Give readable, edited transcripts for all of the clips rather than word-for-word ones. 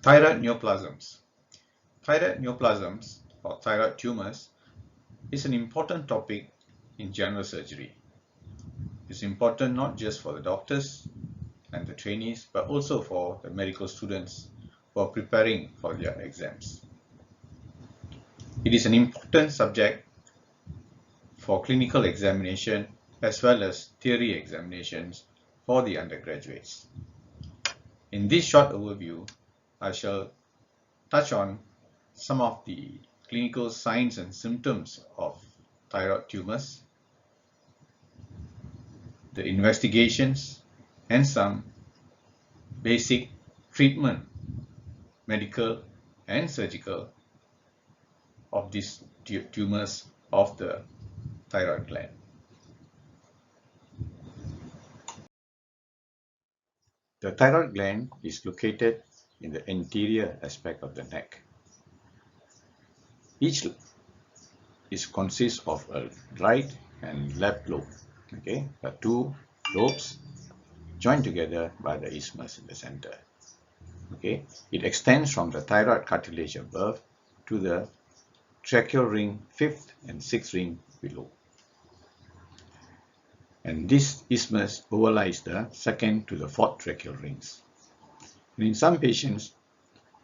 Thyroid neoplasms. Thyroid neoplasms or thyroid tumors is an important topic in general surgery. It's important not just for the doctors and the trainees, but also for the medical students who are preparing for their exams. It is an important subject for clinical examination as well as theory examinations for the undergraduates. In this short overview, I shall touch on some of the clinical signs and symptoms of thyroid tumors, the investigations, and some basic treatment, medical and surgical, of these tumors of the thyroid gland. The thyroid gland is located in the anterior aspect of the neck. Each consists of a right and left lobe. Okay, the two lobes joined together by the isthmus in the center. Okay, it extends from the thyroid cartilage above to the tracheal ring 5th and 6th ring below. And this isthmus overlies the 2nd to the 4th tracheal rings. And in some patients,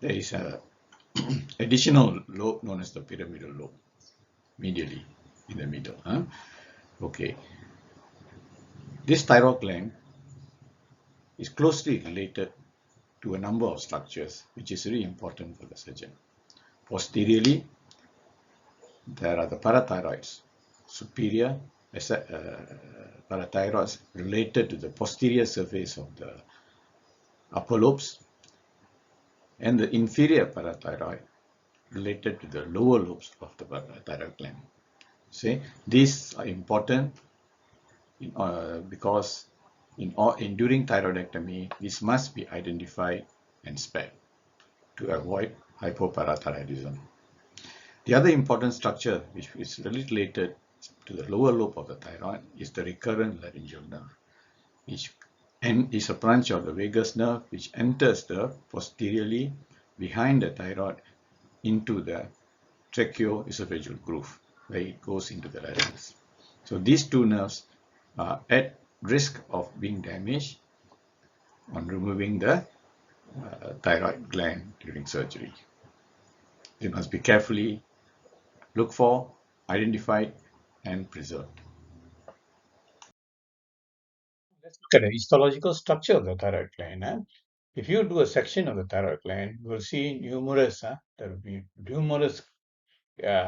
there is an additional lobe known as the pyramidal lobe, medially in the middle. Okay. This thyroid gland is closely related to a number of structures, which is really important for the surgeon. Posteriorly, there are the parathyroids, superior parathyroids related to the posterior surface of the upper lobes, and the inferior parathyroid related to the lower lobes of the thyroid gland. See, these are important because during thyroidectomy, this must be identified and spared to avoid hypoparathyroidism. The other important structure which is related to the lower lobe of the thyroid is the recurrent laryngeal nerve, which is a branch of the vagus nerve which enters the posteriorly behind the thyroid into the tracheoesophageal groove, where it goes into the larynx. So these two nerves are at risk of being damaged on removing the thyroid gland during surgery. They must be carefully looked for, identified, and preserved. Let's look at the histological structure of the thyroid gland. If you do a section of the thyroid gland, you will see there will be numerous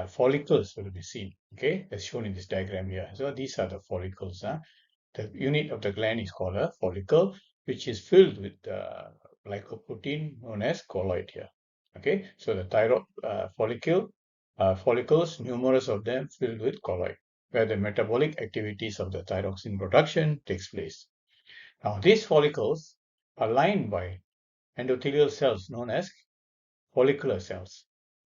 follicles will be seen, okay, as shown in this diagram here. So these are the follicles. The unit of the gland is called a follicle, which is filled with glycoprotein known as colloid here. Okay, so the thyroid follicles, numerous of them filled with colloid, where the metabolic activities of the thyroxine production takes place. Now, these follicles are lined by endothelial cells known as follicular cells.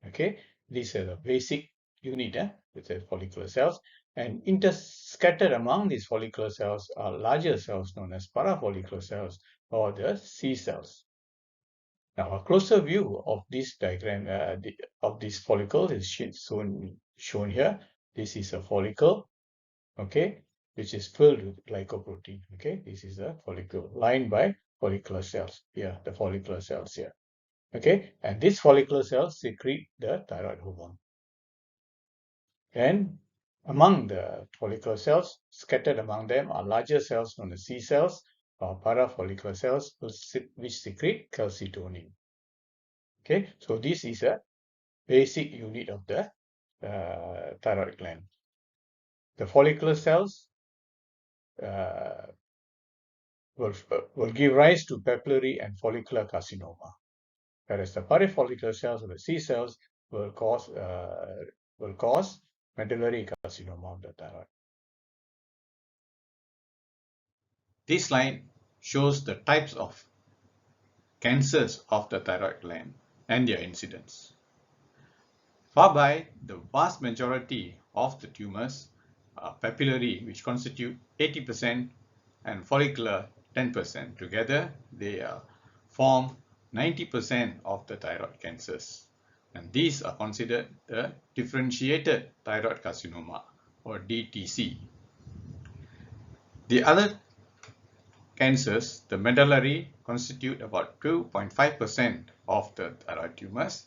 Okay, these are the basic unit with the follicular cells, and interscattered among these follicular cells are larger cells known as parafollicular cells or the C cells. Now, a closer view of this diagram of this follicle is shown here. This is a follicle, okay, which is filled with glycoprotein. Okay, this is a follicle lined by follicular cells. Here, the follicular cells here. Okay, and these follicular cells secrete the thyroid hormone. And among the follicular cells, scattered among them are larger cells known as C cells or parafollicular cells which secrete calcitonin. Okay, so this is a basic unit of the thyroid gland. The follicular cells will give rise to papillary and follicular carcinoma, whereas the parafollicular cells or the C cells will cause medullary carcinoma of the thyroid. This slide shows the types of cancers of the thyroid gland and their incidence. Far by the vast majority of the tumors are papillary, which constitute 80%, and follicular 10%. Together, they form 90% of the thyroid cancers, and these are considered the differentiated thyroid carcinoma or DTC. The other cancers, the medullary, constitute about 2.5% of the thyroid tumors,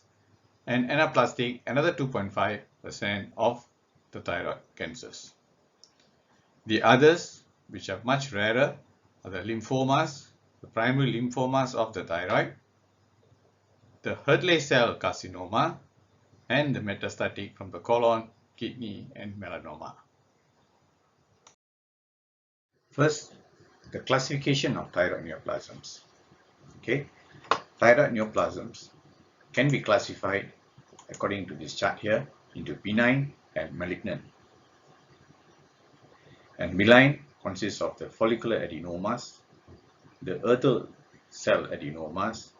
and anaplastic another 2.5% of the thyroid cancers. The others, which are much rarer, are the lymphomas, the primary lymphomas of the thyroid, the Hurley cell carcinoma, and the metastatic from the colon, kidney, and melanoma. First, the classification of thyroid neoplasms. Okay, thyroid neoplasms can be classified according to this chart here into benign and malignant. And benign consists of the follicular adenomas, the Hurley cell adenomas,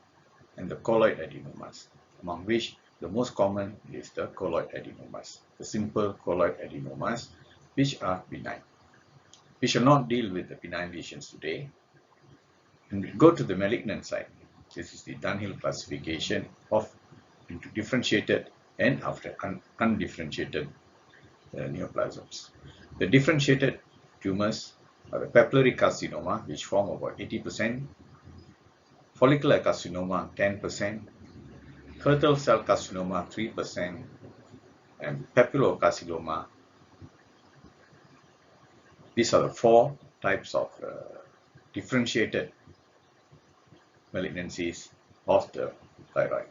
and the colloid adenomas, among which the most common is the colloid adenomas, the simple colloid adenomas, which are benign. We shall not deal with the benign lesions today, and we'll go to the malignant side. This is the Dunhill classification of into differentiated and after undifferentiated neoplasms. The differentiated tumors are the papillary carcinoma, which form about 80%, follicular carcinoma 10%, Hurley cell carcinoma 3%, and papillocarcinoma. These are the four types of differentiated malignancies of the thyroid.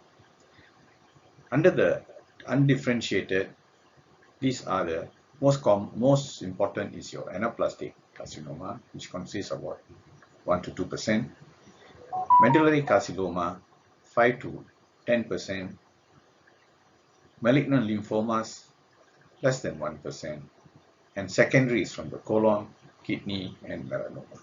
Under the undifferentiated, these are the most important is your anaplastic carcinoma, which consists of about 1 to 2%, medullary carcinoma 5 to 10%, malignant lymphomas less than 1%, and secondaries from the colon, kidney, and melanoma.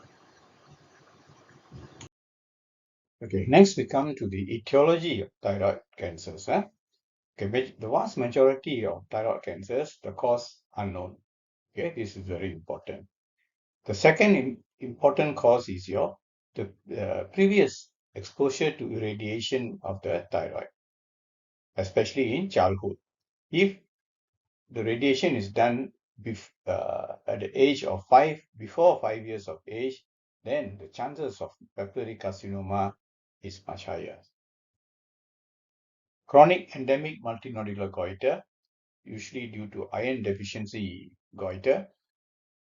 Okay, next we come to the etiology of thyroid cancers. Okay, the vast majority of thyroid cancers, the cause unknown. Okay, this is very important. The second important cause is the previous exposure to irradiation of the thyroid, especially in childhood. If the radiation is done at the age of before 5 years of age, then the chances of papillary carcinoma is much higher. Chronic endemic multinodular goiter, usually due to iron deficiency goiter,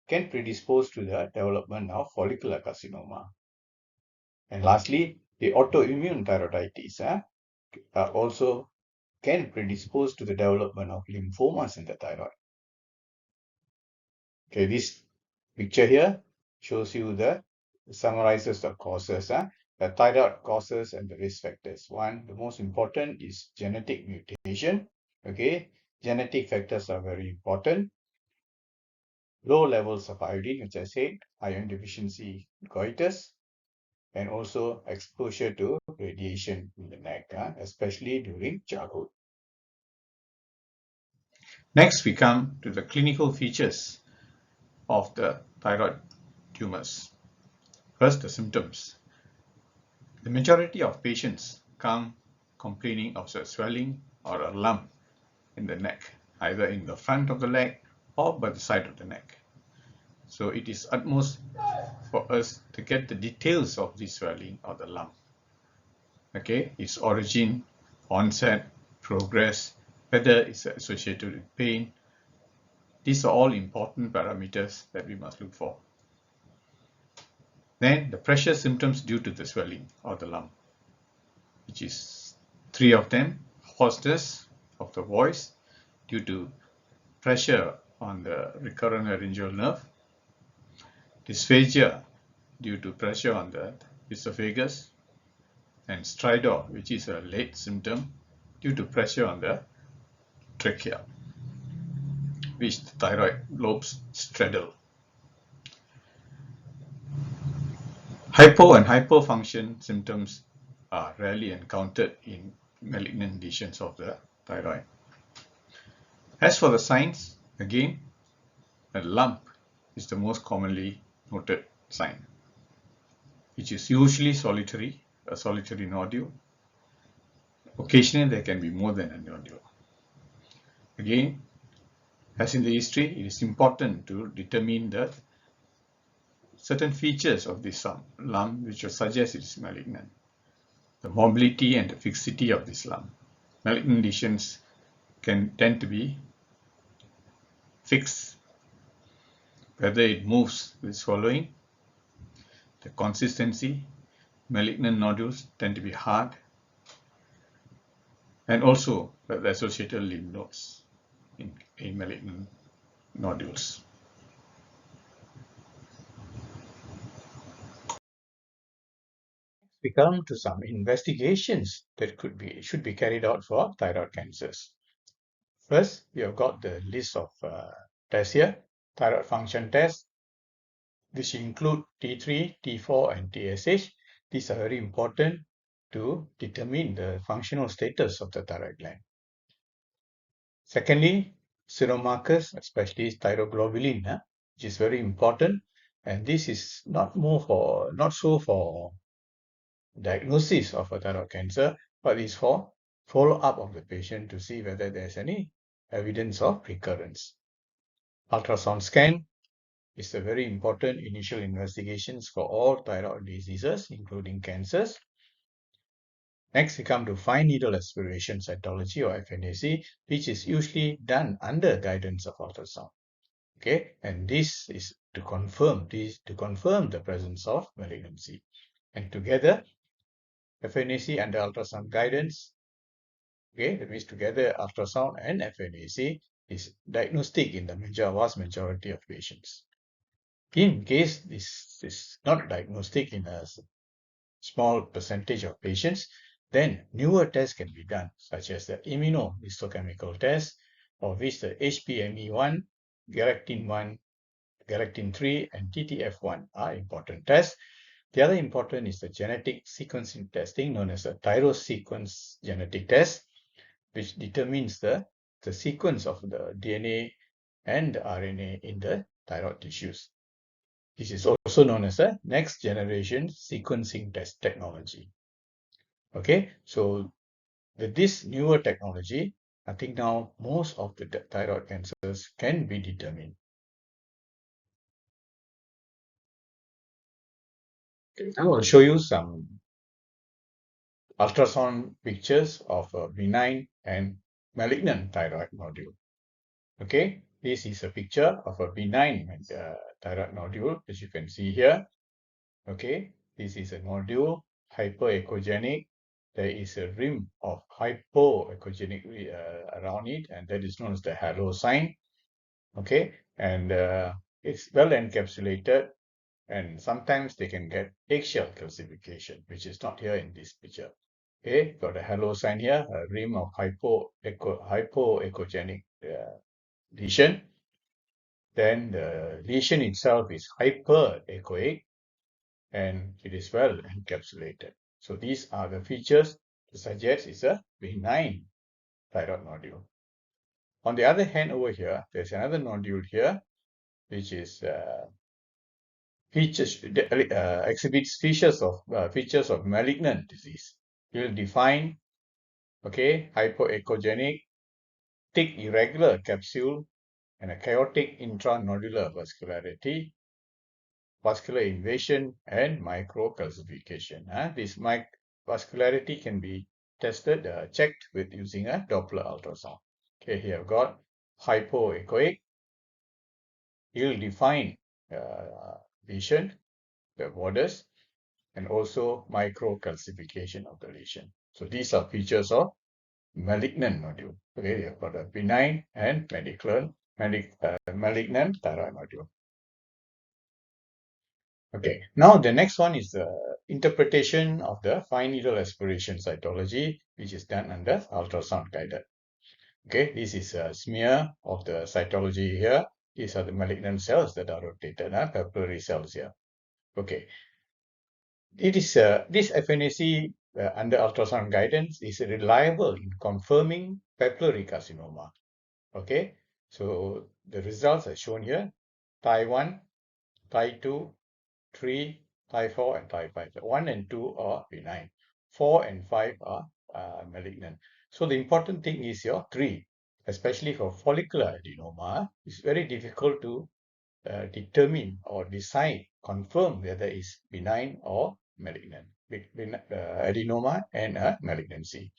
can predispose to the development of follicular carcinoma. And lastly, the autoimmune thyroiditis also can predispose to the development of lymphomas in the thyroid. Okay, this picture here shows you summarizes the causes, the thyroid causes and the risk factors. One, the most important is genetic mutation. Okay, genetic factors are very important. Low levels of iodine, which I said, iron deficiency goiters, and also exposure to radiation in the neck, especially during childhood. Next, we come to the clinical features of the thyroid tumors. First, the symptoms. The majority of patients come complaining of a swelling or a lump in the neck, either in the front of the leg or by the side of the neck. So it is utmost for us to get the details of the swelling or the lump. Okay, its origin, onset, progress, whether it's associated with pain. These are all important parameters that we must look for. Then the pressure symptoms due to the swelling or the lump, which is 3 of them: hoarseness of the voice due to pressure on the recurrent laryngeal nerve, dysphagia due to pressure on the esophagus, and stridor, which is a late symptom due to pressure on the trachea, which the thyroid lobes straddle. Hypo and hyperfunction symptoms are rarely encountered in malignant lesions of the thyroid. As for the signs, again, a lump is the most commonly noted sign, which is usually solitary a solitary nodule. Occasionally, there can be more than a nodule. Again, as in the history, it is important to determine the certain features of this lump which will suggest it is malignant. The mobility and the fixity of this lump. Malignant lesions can tend to be fixed, whether it moves with swallowing, the consistency. Malignant nodules tend to be hard, and also the associated lymph nodes in malignant nodules. We come to some investigations that should be carried out for thyroid cancers. First, we have got the list of tests here. Thyroid function tests, which include T3, T4, and TSH. These are very important to determine the functional status of the thyroid gland. Secondly, serum markers, especially thyroglobulin, which is very important, and this is not so for diagnosis of a thyroid cancer, but is for follow-up of the patient to see whether there's any evidence of recurrence. Ultrasound scan is a very important initial investigations for all thyroid diseases, including cancers. Next, we come to fine needle aspiration cytology or FNAC, which is usually done under guidance of ultrasound. Okay, and this is to confirm the presence of malignancy. And together, FNAC under ultrasound guidance, okay, that means together ultrasound and FNAC is diagnostic in the vast majority of patients. In case this is not diagnostic in a small percentage of patients, then newer tests can be done, such as the immunohistochemical test, of which the HPME1, Galectin-1, Galectin-3, and TTF1 are important tests. The other important is the genetic sequencing testing, known as the thyrosequence genetic test, which determines the sequence of the DNA and the RNA in the thyroid tissues. This is also known as a next generation sequencing test technology. Okay, so with this newer technology, I think now most of the thyroid cancers can be determined. Okay, I will show you some ultrasound pictures of a benign and malignant thyroid nodule. Okay, this is a picture of a benign thyroid nodule, as you can see here. Okay, this is a nodule, hyperechogenic. There is a rim of hypoechogenic around it, and that is known as the halo sign. Okay, and it's well encapsulated, and sometimes they can get eggshell calcification, which is not here in this picture. Okay, got a halo sign here, a rim of hypoechogenic lesion. Then the lesion itself is hyperechoic, and it is well encapsulated. So these are the features to suggest it's a benign thyroid nodule. On the other hand, over here, there's another nodule here, which is exhibits features of malignant disease. Will define, okay, hypoechogenic, thick irregular capsule, and a chaotic intranodular vascularity, vascular invasion, and microcalcification. This vascularity can be tested, checked with using a Doppler ultrasound. Okay, here I've got hypoechoic, ill-defined lesion, the borders, and also microcalcification of the lesion. So these are features of malignant nodule. Okay, you've got a benign and malignant thyroid nodule. Okay, now the next one is the interpretation of the fine needle aspiration cytology, which is done under ultrasound guided. Okay, this is a smear of the cytology here. These are the malignant cells that are rotated, papillary cells here. Okay, it is this FNAC under ultrasound guidance is reliable in confirming papillary carcinoma. Okay, so the results are shown here: Thai1, Thai2, 3, Thai4, and Thai5. 1 and 2 are benign. 4 and 5 are malignant. So the important thing is your 3, especially for follicular adenoma. It's very difficult to determine or decide, confirm whether it's benign or malignant, adenoma and a malignancy.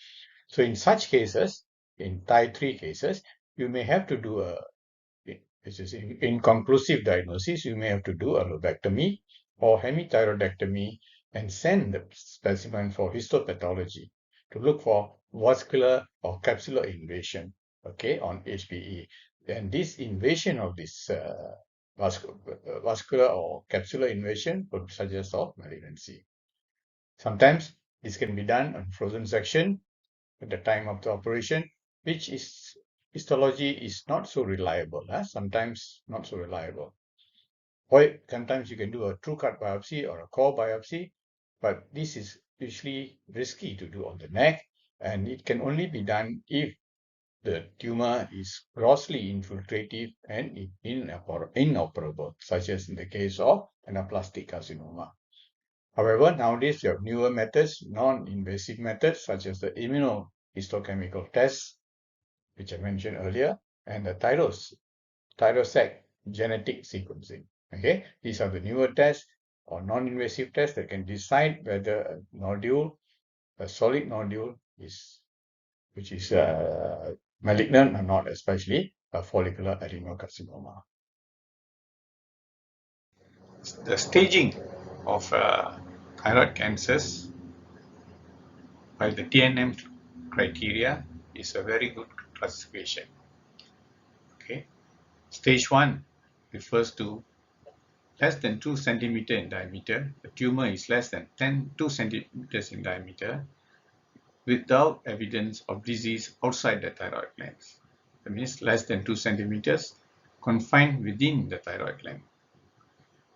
So in such cases, in type 3 cases, you may have to do this is inconclusive diagnosis, you may have to do a lobectomy or hemithyroidectomy and send the specimen for histopathology to look for vascular or capsular invasion, okay, on HPE. And this invasion of this vascular or capsular invasion would suggest of malignancy. Sometimes this can be done on frozen section at the time of the operation, which is histology is not so reliable. Sometimes not so reliable. Or sometimes you can do a true cut biopsy or a core biopsy, but this is usually risky to do on the neck, and it can only be done if the tumor is grossly infiltrative and inoperable, such as in the case of anaplastic carcinoma. However, nowadays you have newer methods, non-invasive methods, such as the immunohistochemical tests, which I mentioned earlier, and the thyroid genetic sequencing. Okay, these are the newer tests or non-invasive tests that can decide whether a nodule, a solid nodule, which is malignant or not, especially a follicular adenocarcinoma. The staging of thyroid cancers by the TNM criteria is a very good classification. Okay, stage 1 refers to less than 2 centimeter in diameter. The tumor is less than 2 centimeters in diameter without evidence of disease outside the thyroid glands. That means less than 2 centimeters confined within the thyroid gland.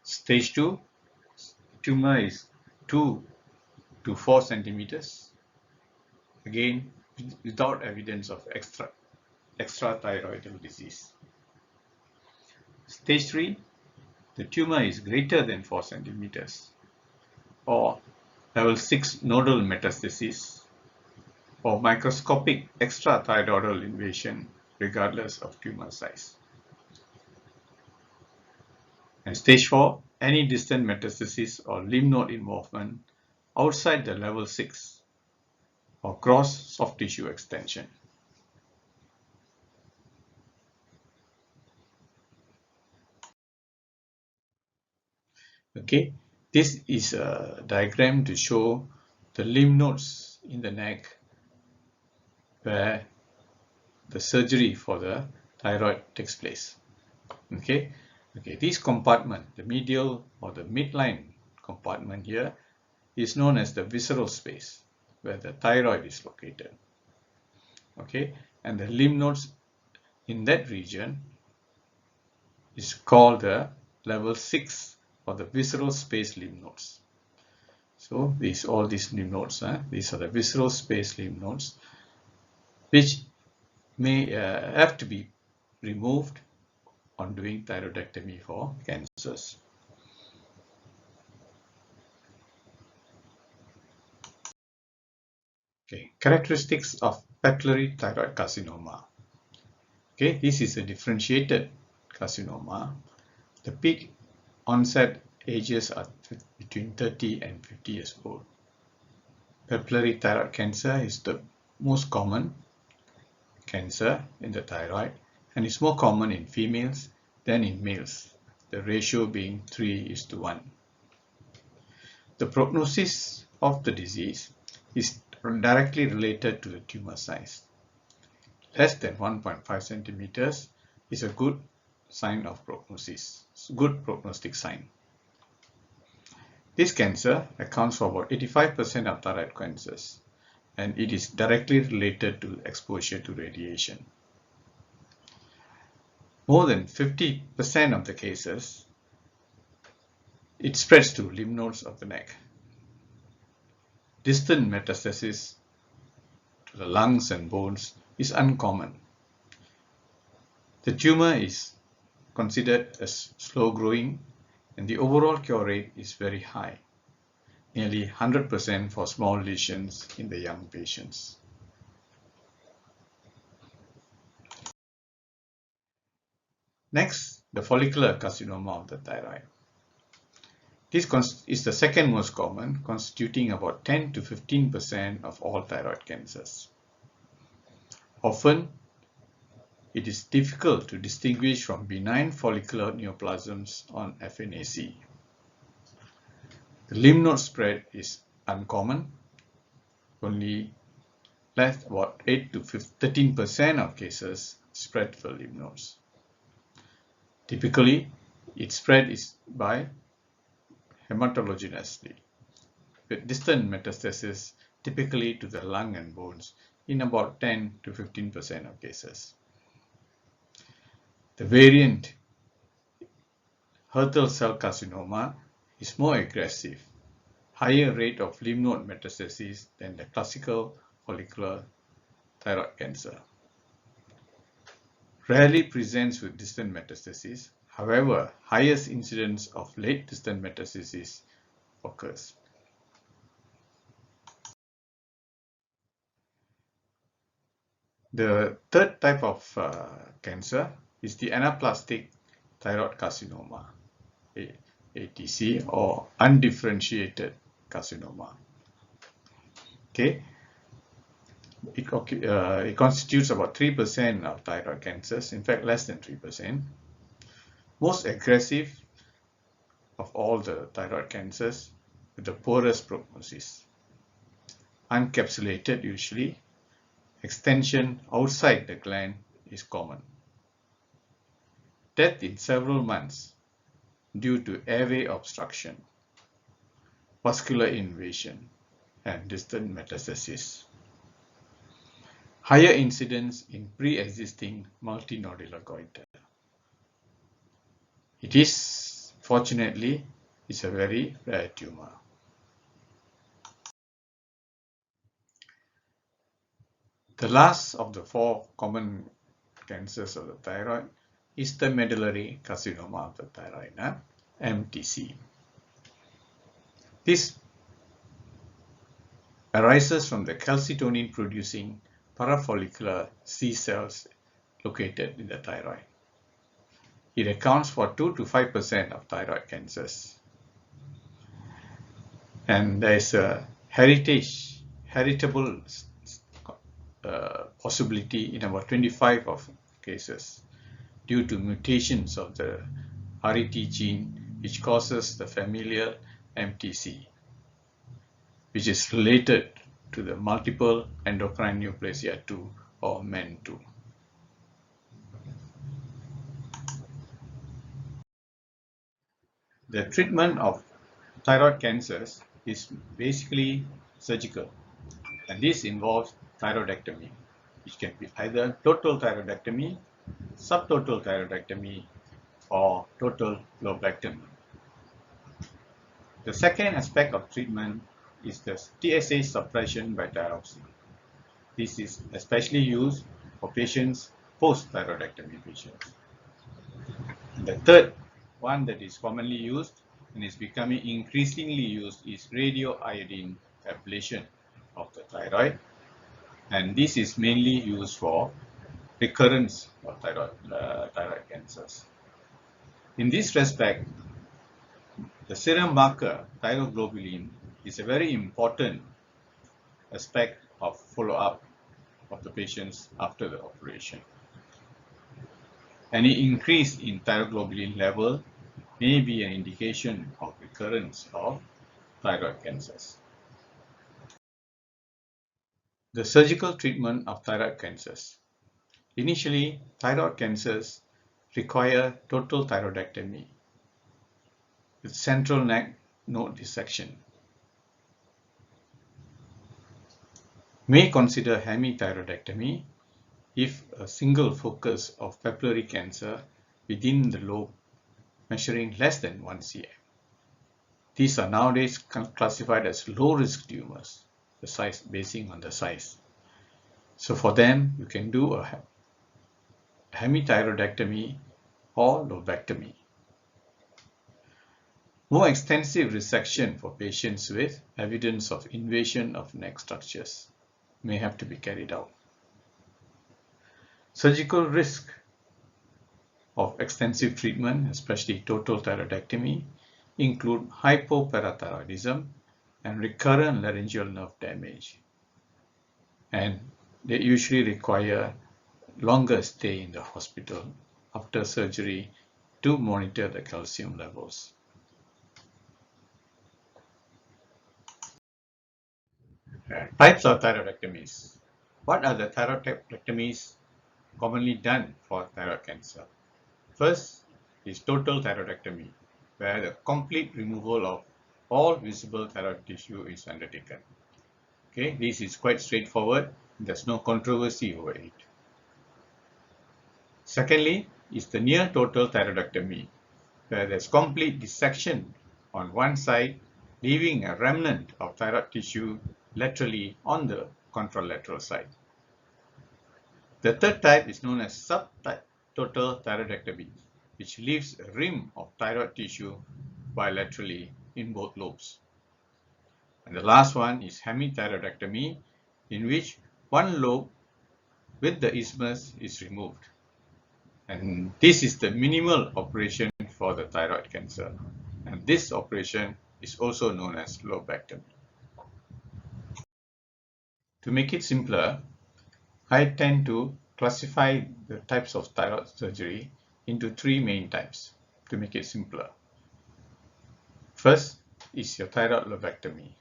Stage 2, tumor is 2 to 4 centimeters, again without evidence of extrathyroidal disease. Stage 3, the tumor is greater than 4 centimeters or level 6 nodal metastasis or microscopic extrathyroidal invasion regardless of tumor size. And stage 4, any distant metastasis or lymph node involvement outside the level 6 or gross soft tissue extension. Okay, this is a diagram to show the lymph nodes in the neck where the surgery for the thyroid takes place. Okay, this compartment, the medial or the midline compartment here, is known as the visceral space where the thyroid is located. Okay, and the lymph nodes in that region is called the level 6 or the visceral space lymph nodes. So all these lymph nodes, these are the visceral space lymph nodes, which may have to be removed on doing thyroidectomy for cancers. Okay, characteristics of papillary thyroid carcinoma. Okay, this is a differentiated carcinoma. The peak onset ages are between 30 and 50 years old. Papillary thyroid cancer is the most common cancer in the thyroid and is more common in females than in males, the ratio being 3:1. The prognosis of the disease is directly related to the tumor size. Less than 1.5 centimeters is a good sign of prognosis, good prognostic sign. This cancer accounts for about 85% of thyroid cancers, and it is directly related to exposure to radiation. More than 50% of the cases, it spreads to lymph nodes of the neck. Distant metastasis to the lungs and bones is uncommon. The tumor is considered as slow growing and the overall cure rate is very high. nearly 100% for small lesions in the young patients. Next, the follicular carcinoma of the thyroid. This is the second most common, constituting about 10 to 15% of all thyroid cancers. Often, it is difficult to distinguish from benign follicular neoplasms on FNAC. The lymph node spread is uncommon. Only about 8 to 13% of cases spread for lymph nodes. Typically, its spread is by hematogenously, with distant metastasis typically to the lung and bones in about 10 to 15% of cases. The variant Hürthle cell carcinoma is more aggressive, higher rate of lymph node metastasis than the classical follicular thyroid cancer. Rarely presents with distant metastasis. However, highest incidence of late distant metastasis occurs. The third type of cancer is the anaplastic thyroid carcinoma, ATC, or undifferentiated carcinoma. Okay, it constitutes about 3% of thyroid cancers, in fact less than 3%. Most aggressive of all the thyroid cancers with the poorest prognosis. Uncapsulated usually. Extension outside the gland is common. Death in several months due to airway obstruction, vascular invasion, and distant metastasis. Higher incidence in pre-existing multinodular goiter. It is, fortunately, a very rare tumor. The last of the four common cancers of the thyroid is the medullary carcinoma of the thyroid, MTC. This arises from the calcitonin-producing parafollicular C cells located in the thyroid. It accounts for 2 to 5% of thyroid cancers. And there is a heritable possibility in about 25 of cases due to mutations of the RET gene, which causes the familial MTC, which is related to the multiple endocrine neoplasia 2 or MEN2. The treatment of thyroid cancers is basically surgical, and this involves thyroidectomy, which can be either total thyroidectomy, subtotal thyroidectomy, or total lobectomy. The second aspect of treatment is the TSH suppression by thyroxine. This is especially used for patients post-thyroidectomy patients. And the third one that is commonly used and is becoming increasingly used is radioiodine ablation of the thyroid, and this is mainly used for recurrence of thyroid cancers. In this respect, the serum marker thyroglobulin is a very important aspect of follow-up of the patients after the operation. Any increase in thyroglobulin level may be an indication of recurrence of thyroid cancers. The surgical treatment of thyroid cancers. Initially, thyroid cancers require total thyroidectomy with central neck node dissection. May consider hemithyroidectomy if a single focus of papillary cancer within the lobe measuring less than 1 cm. These are nowadays classified as low-risk tumors, the size basing on the size. So for them, you can do a hemithyroidectomy or lobectomy. More extensive resection for patients with evidence of invasion of neck structures may have to be carried out. Surgical risk of extensive treatment, especially total thyroidectomy, include hypoparathyroidism and recurrent laryngeal nerve damage. And they usually require longer stay in the hospital after surgery to monitor the calcium levels. Types of thyroidectomies. What are the thyroidectomies commonly done for thyroid cancer? First is total thyroidectomy, where the complete removal of all visible thyroid tissue is undertaken. Okay, this is quite straightforward. There's no controversy over it. Secondly is the near total thyroidectomy, where there's complete dissection on one side, leaving a remnant of thyroid tissue laterally on the contralateral side. The third type is known as subtotal thyroidectomy, which leaves a rim of thyroid tissue bilaterally in both lobes. And the last one is hemithyroidectomy, in which one lobe with the isthmus is removed. And this is the minimal operation for the thyroid cancer. And this operation is also known as lobectomy. To make it simpler, I tend to classify the types of thyroid surgery into three main types to make it simpler. First is your thyroid lobectomy.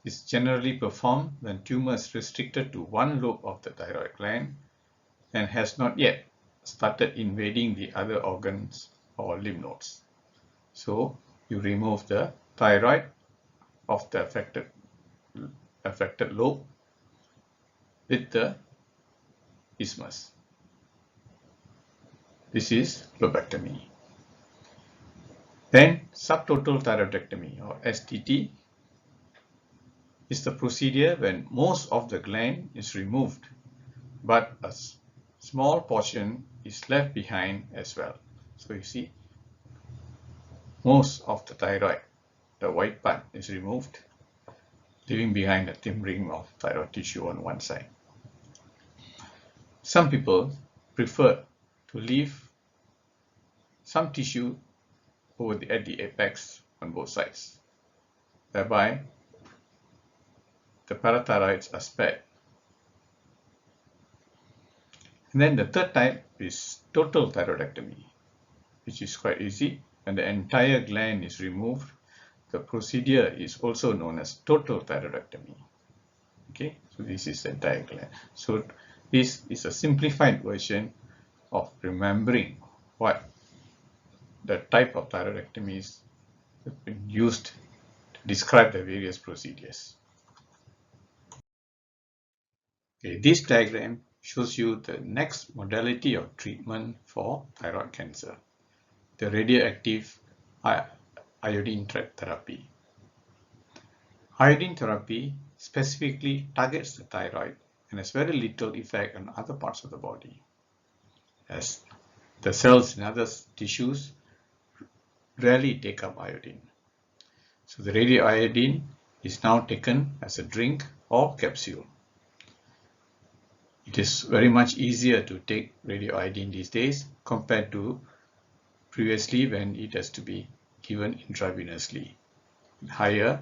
It's generally performed when tumor is restricted to one lobe of the thyroid gland and has not yet started invading the other organs or lymph nodes. So you remove the thyroid of the affected lobe with the isthmus. This is lobectomy. Then subtotal thyroidectomy, or STT, is the procedure when most of the gland is removed, but a small portion is left behind as well. So you see, most of the thyroid, the white part, is removed, leaving behind a thin ring of thyroid tissue on one side. Some people prefer to leave some tissue at the apex on both sides, whereby the parathyroids are spared. And then the third type is total thyroidectomy, which is quite easy. When the entire gland is removed, the procedure is also known as total thyroidectomy. Okay, so this is the entire gland. So this is a simplified version of remembering what the type of thyroidectomies have been used to describe the various procedures. Okay, this diagram shows you the next modality of treatment for thyroid cancer, the radioactive iodine therapy. Iodine therapy specifically targets the thyroid and has very little effect on other parts of the body, as the cells in other tissues rarely take up iodine. So the radioiodine is now taken as a drink or capsule. It is very much easier to take radioiodine these days compared to previously when it has to be given intravenously, higher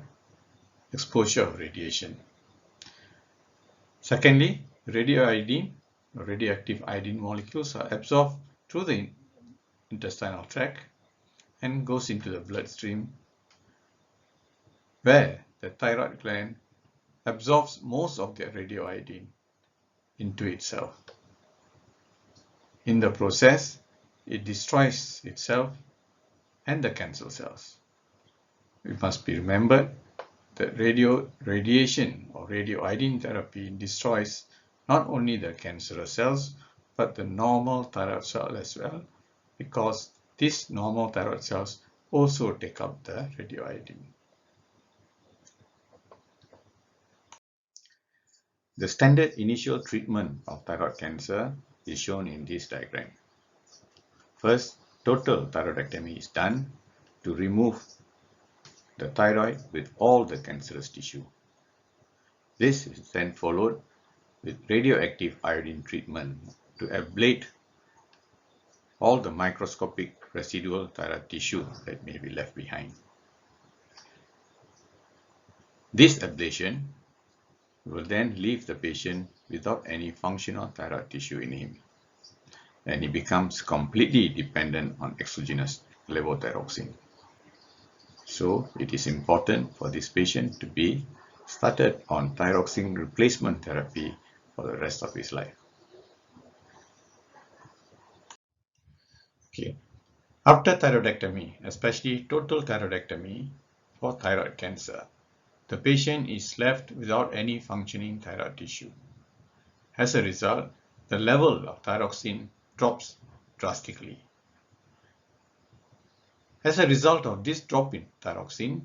exposure of radiation. Secondly, radioiodine or radioactive iodine molecules are absorbed through the intestinal tract and goes into the bloodstream, where the thyroid gland absorbs most of the radioiodine into itself. In the process, it destroys itself and the cancer cells. It must be remembered that radiation or radioiodine therapy destroys not only the cancerous cells but the normal thyroid cell as well, because these normal thyroid cells also take up the radioiodine. The standard initial treatment of thyroid cancer is shown in this diagram. First, total thyroidectomy is done to remove the thyroid with all the cancerous tissue. This is then followed with radioactive iodine treatment to ablate all the microscopic residual thyroid tissue that may be left behind. This ablation will then leave the patient without any functional thyroid tissue in him, and he becomes completely dependent on exogenous levothyroxine. So it is important for this patient to be started on thyroxine replacement therapy for the rest of his life. Okay. After thyroidectomy, especially total thyroidectomy for thyroid cancer, the patient is left without any functioning thyroid tissue. As a result, the level of thyroxine drops drastically. As a result of this drop in thyroxine,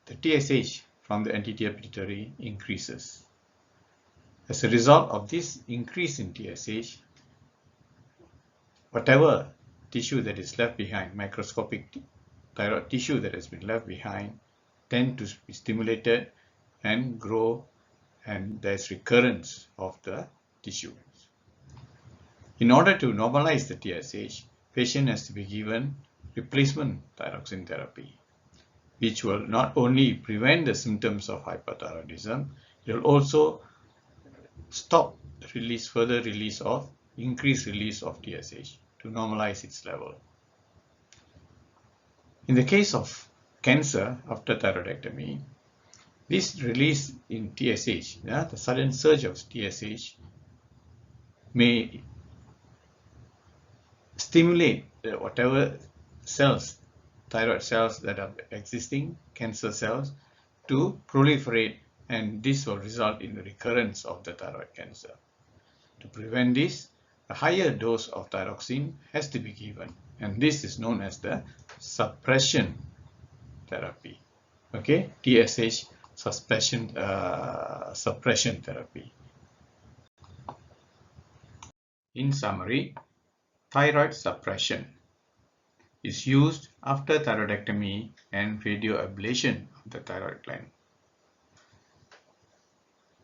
the TSH from the anterior pituitary increases. As a result of this increase in TSH, whatever tissue that is left behind, microscopic thyroid tissue that has been left behind, tend to be stimulated and grow, and there's recurrence of the tissues. In order to normalize the TSH, patient has to be given replacement thyroxine therapy, which will not only prevent the symptoms of hyperthyroidism, it will also stop the further release of increased release of TSH to normalize its level. In the case of cancer after thyroidectomy, this release in TSH, the sudden surge of TSH, may stimulate whatever cells, thyroid cells that are existing, cancer cells, to proliferate, and this will result in the recurrence of the thyroid cancer. To prevent this, a higher dose of thyroxine has to be given, and this is known as the suppression therapy. Okay, TSH suppression therapy. In summary, thyroid suppression is used after thyroidectomy and radioablation of the thyroid gland.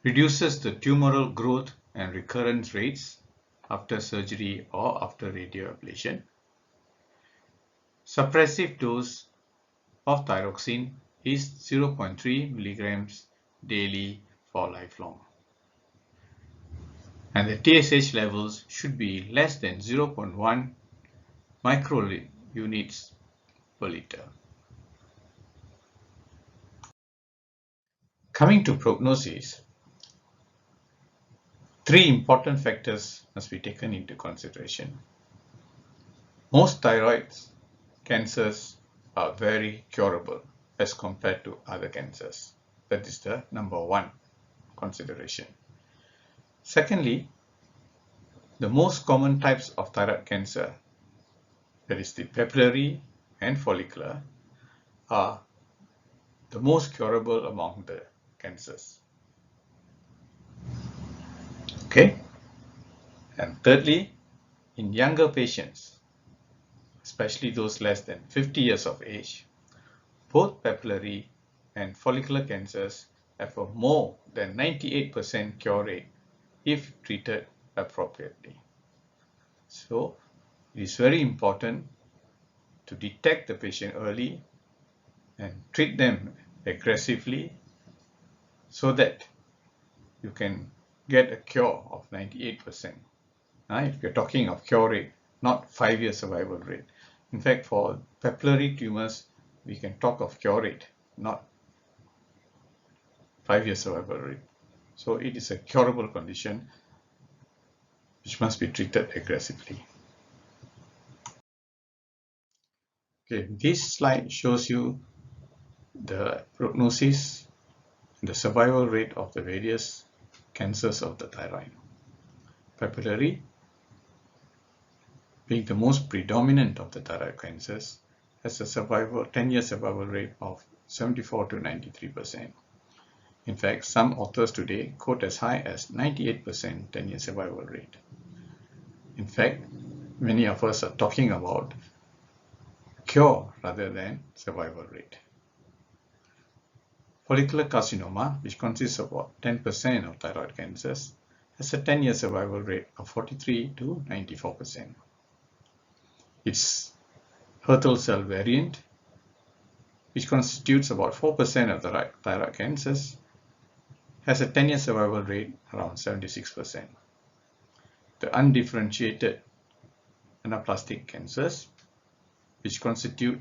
Reduces the tumoral growth and recurrence rates after surgery or after radioablation. Suppressive dose of thyroxine is 0.3 milligrams daily for lifelong. And the TSH levels should be less than 0.1 microunits per liter. Coming to prognosis, three important factors must be taken into consideration. Most thyroid cancers are very curable as compared to other cancers. That is the number one consideration. Secondly, the most common types of thyroid cancer, that is the papillary and follicular, are the most curable among the cancers. Okay, and thirdly, in younger patients, especially those less than 50 years of age, both papillary and follicular cancers have a more than 98% cure rate if treated appropriately. So it is very important to detect the patient early and treat them aggressively so that you can get a cure of 98%. If you're talking of cure rate, not 5-year survival rate. In fact, for papillary tumors, we can talk of cure rate, not 5-year survival rate. So it is a curable condition which must be treated aggressively. Okay, this slide shows you the prognosis, the survival rate of the various cancers of the thyroid. Papillary, being the most predominant of the thyroid cancers, has a 10-year survival rate of 74 to 93%. In fact, some authors today quote as high as 98% 10-year survival rate. In fact, many of us are talking about cure rather than survival rate. Follicular carcinoma, which consists of about 10% of thyroid cancers, has a 10-year survival rate of 43 to 94%. Its Hürthle cell variant, which constitutes about 4% of the thyroid cancers, has a 10-year survival rate around 76%. The undifferentiated anaplastic cancers, which constitute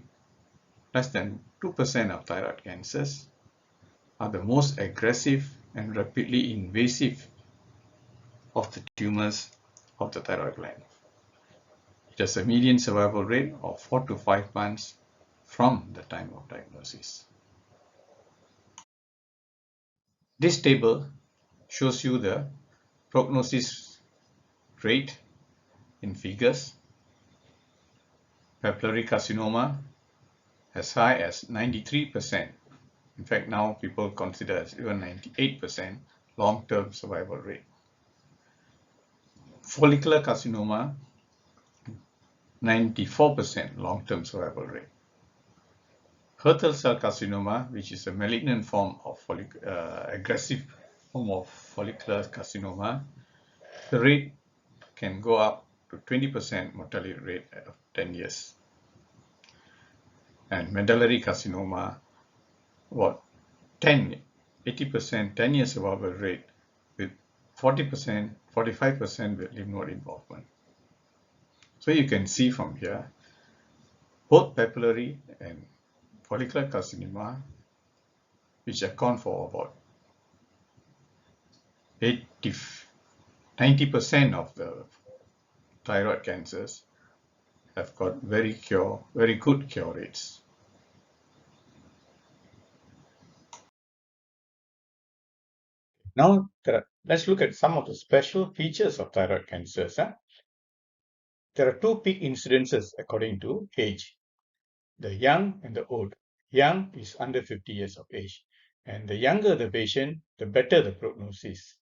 less than 2% of thyroid cancers, are the most aggressive and rapidly invasive of the tumors of the thyroid gland. It has a median survival rate of 4 to 5 months from the time of diagnosis. This table shows you the prognosis rate in figures. Papillary carcinoma as high as 93%. In fact, now people consider as even 98% long-term survival rate. Follicular carcinoma, 94% long-term survival rate. Hürthle cell carcinoma, which is a malignant form of aggressive form of follicular carcinoma, the rate can go up to 20% mortality rate of 10 years. And medullary carcinoma, about 80% 10-year survival rate with 40%, 45% with lymph node involvement. So you can see from here, both papillary and follicular carcinoma, which account for about 90% of the thyroid cancers, have got very good cure rates. Now, let's look at some of the special features of thyroid cancers. There are two peak incidences according to age, the young and the old. Young is under 50 years of age, and the younger the patient, the better the prognosis.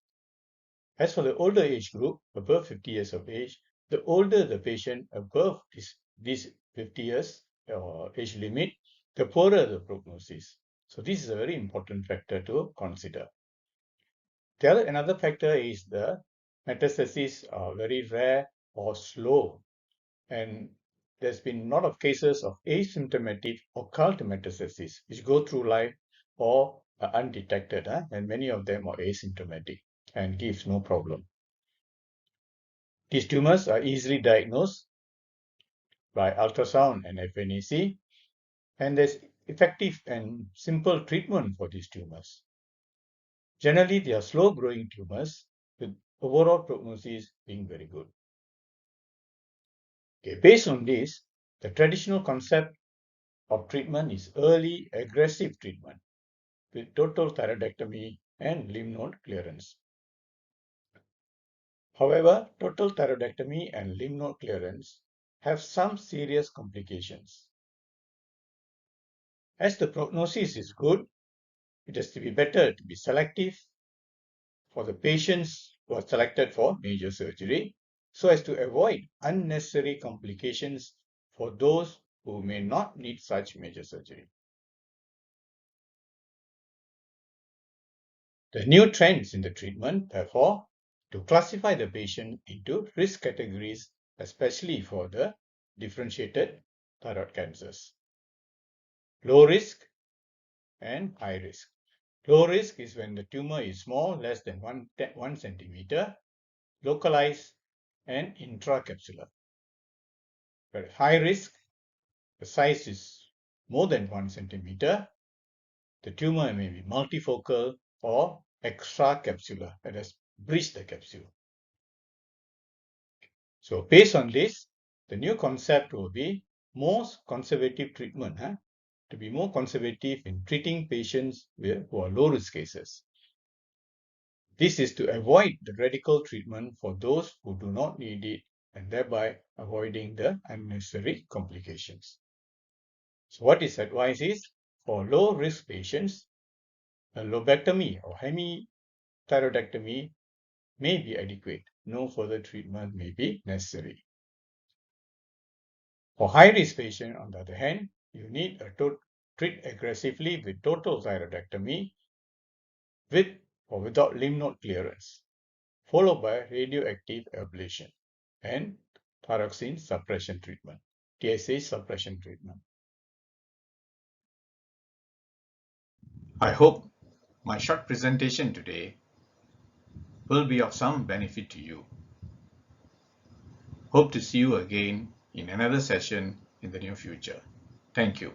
As for the older age group, above 50 years of age, the older the patient above this 50 years age limit, the poorer the prognosis. So this is a very important factor to consider. Another factor is the metastases are very rare or slow, and there's been a lot of cases of asymptomatic occult metastases which go through life or are undetected, and many of them are asymptomatic and gives no problem. These tumors are easily diagnosed by ultrasound and FNAC, and there's effective and simple treatment for these tumors. Generally, they are slow-growing tumors with overall prognosis being very good. Okay, based on this, the traditional concept of treatment is early aggressive treatment with total thyroidectomy and lymph node clearance. However, total thyroidectomy and lymph node clearance have some serious complications. As the prognosis is good, it has to be better to be selective for the patients who are selected for major surgery so as to avoid unnecessary complications for those who may not need such major surgery. The new trends in the treatment, therefore, to classify the patient into risk categories, especially for the differentiated thyroid cancers. Low risk and high risk. Low risk is when the tumor is small, less than 1 centimeter, localized and intracapsular. But high risk, the size is more than 1 centimeter. The tumor may be multifocal or extracapsular, that is, breach the capsule. So based on this, the new concept will be most conservative treatment, to be more conservative in treating patients who are low-risk cases. This is to avoid the radical treatment for those who do not need it and thereby avoiding the unnecessary complications. So what is advised is, for low-risk patients, a lobectomy or hemithyroidectomy may be adequate. No further treatment may be necessary. For high-risk patients, on the other hand, you need a treat aggressively with total thyroidectomy with or without lymph node clearance, followed by radioactive ablation and thyroxine suppression treatment, TSH suppression treatment. I hope my short presentation today will be of some benefit to you. Hope to see you again in another session in the near future. Thank you.